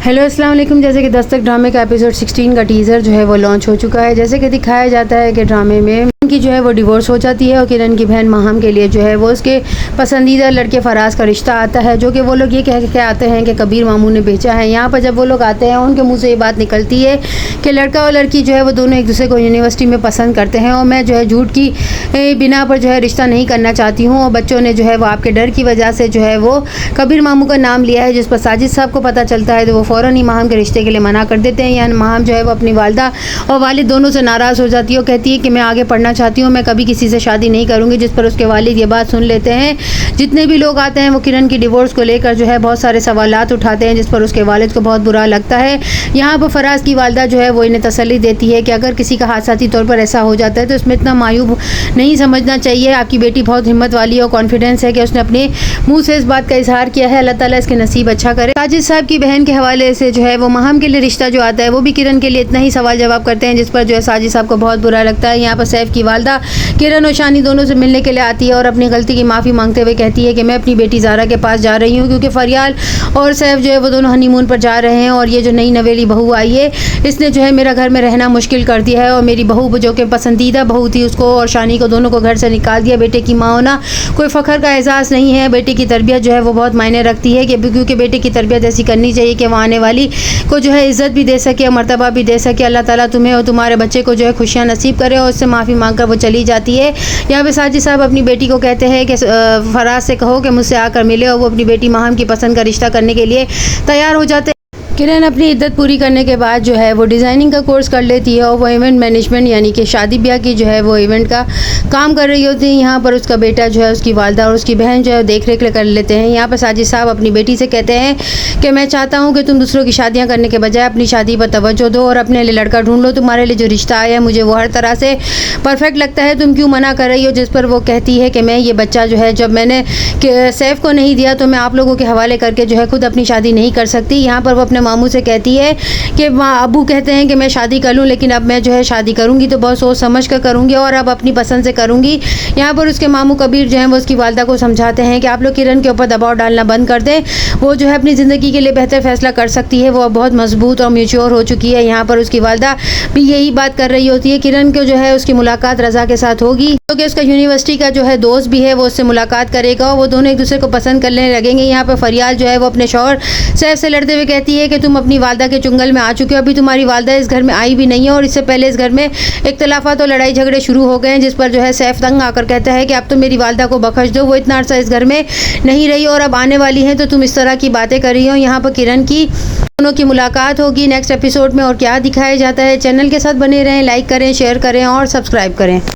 Hello अस्सलाम वालेकुम। जैसे कि दस्तक ड्रामे का एपिसोड 16 का टीज़र जो है वो लॉन्च हो चुका है। जैसे कि दिखाया जाता है कि ड्रामे में की जो है वो डिवोर्स हो जाती है और किरण की बहन माहम के लिए जो है वो उसके पसंदीदा लड़के फराज का रिश्ता आता है, जो कि वो लोग ये कह के आते हैं कि कबीर मामू ने बेचा है। यहाँ पर जब वो लोग आते हैं उनके मुंह से ये बात निकलती है कि लड़का और लड़की जो है वो दोनों एक दूसरे को यूनिवर्सिटी में पसंद करते हैं और मैं जो है झूठ की बिना पर जो है रिश्ता नहीं करना चाहती हूँ। और बच्चों ने जो है वो आपके डर की वजह से जो है वो कबीर मामू का नाम लिया है, जिस पर साजिद साहब को पता चलता है तो वो फ़ौरन ही माहम के रिश्ते के लिए मना कर देते हैं। यानी माहम जो है वो अपनी वालदा और वालिद दोनों से नाराज़ हो जाती है और कहती है कि मैं आगे पढ़ना चाहती हूँ, मैं कभी किसी से शादी नहीं करूँगी। जिस पर उसके वालिद ये बात सुन लेते हैं। जितने भी लोग आते हैं वो किरण की डिवोर्स को लेकर जो है बहुत सारे सवालात उठाते हैं, जिस पर उसके वालिद को बहुत बुरा लगता है। यहाँ पर फराज की वालदा जो है वो इन्हें तसल्ली देती है कि अगर किसी का हादसाती तौर पर ऐसा हो जाता है तो इसमें इतना मायूब नहीं समझना चाहिए। आपकी बेटी बहुत हिम्मत वाली और कॉन्फिडेंस है कि उसने अपने मुँह से इस बात का इजहार किया है। अल्लाह ताला इसके नसीब अच्छा करे। साजिद साहब की बहन के हवाले से जो है वो माहम के लिए रिश्ता जो आता है वो भी किरण के लिए इतना ही सवाल जवाब करते हैं, जिस पर जो है साजिद साहब को बहुत बुरा लगता है। यहाँ पर सैफ की वालदा किरण और शानी दोनों से मिलने के लिए आती है और अपनी गलती की माफ़ी मांगते हुए कहती है कि मैं अपनी बेटी ज़ारा के पास जा रही हूँ, क्योंकि फरियाल और सैफ जो है वो दोनों हनीमून पर जा रहे हैं और ये जो नई नवेली बहू आई है इसने जो है मेरा घर में रहना मुश्किल कर दिया है और मेरी बहू जो कि पसंदीदा बहू थी उसको और शानी को दोनों को घर से निकाल दिया। बेटे की माँ होना कोई फ़ख्र का एहसास नहीं है। बेटे की तरबियत जो है वो बहुत मायने रखती है, क्योंकि बेटे की तरबियत ऐसी करनी चाहिए कि वहाँ आने वाली को जो है इज़्ज़त भी दे सके और मर्तबा भी दे सके। अल्लाह ताला तुम्हें और तुम्हारे बच्चे को जो है खुशियाँ नसीब करे। और उससे माफ़ी मांग कर वो चली जाती है। यहाँ पे साजिद साहब अपनी बेटी को कहते हैं कि फराज से कहो कि मुझसे आकर मिले, और वो अपनी बेटी माहम की पसंद का रिश्ता करने के लिए तैयार हो जाते हैं। किरण अपनी इद्दत पूरी करने के बाद जो है वो डिज़ाइनिंग का कोर्स कर लेती है और वो इवेंट मैनेजमेंट यानी कि शादी ब्याह की जो है वो इवेंट का काम कर रही होती है। यहाँ पर उसका बेटा जो है उसकी वालदा और उसकी बहन जो है देख रेख कर लेते हैं। यहाँ पर साजिद साहब अपनी बेटी से कहते हैं कि मैं चाहता हूँ कि तुम दूसरों की शादियाँ करने के बजाय अपनी शादी पर तवज्जो दो और अपने लिए लड़का ढूंढ लो। तुम्हारे लिए जो रिश्ता आया है मुझे वो हर तरह से परफेक्ट लगता है, तुम क्यों मना कर रही हो। जिस पर वो कहती है कि मैं ये बच्चा जो है जब मैंने सैफ को नहीं दिया तो मैं आप लोगों के हवाले करके जो है खुद अपनी शादी नहीं कर सकती। यहाँ पर वो अपने मामू से कहती है कि अबू कहते हैं कि मैं शादी कर लूँ, लेकिन अब मैं जो है शादी करूँगी तो बहुत सोच समझ कर करूँगी और अब अपनी पसंद से करूँगी। यहाँ पर उसके मामू कबीर जो है वो उसकी वालदा को समझाते हैं कि आप लोग किरण के ऊपर दबाव डालना बंद कर दें, वो जो है अपनी ज़िंदगी के लिए बेहतर फैसला कर सकती है, वो अब बहुत मजबूत और मैच्योर हो चुकी है। यहाँ पर उसकी वालदा भी यही बात कर रही होती है। किरण को जो है उसकी मुलाकात रज़ा के साथ होगी, क्योंकि उसका यूनिवर्सिटी का जो है दोस्त भी है वो उससे मुलाकात करेगा और वो दोनों एक दूसरे को पसंद करने लगेंगे। यहाँ पर फरियाल जो है वो अपने शौहर सैफ से लड़ते हुए कहती है कि तुम अपनी वालदा के चुंगल में आ चुके हो, अभी तुम्हारी वालदा इस घर में आई भी नहीं है और इससे पहले इस घर में इख्तलाफात और लड़ाई झगड़े शुरू हो गए हैं। जिस पर जो है सैफ तंग आकर कहता है कि अब तो मेरी वालदा को बख्श दो, वो इतना अर्सा इस घर में नहीं रही और अब आने वाली है तो तुम इस तरह की बातें कर रही हो। यहाँ पर किरण की दोनों की मुलाकात होगी नेक्स्ट एपिसोड में और क्या दिखाया जाता है। चैनल के साथ बने रहें, लाइक करें, शेयर करें और सब्सक्राइब करें।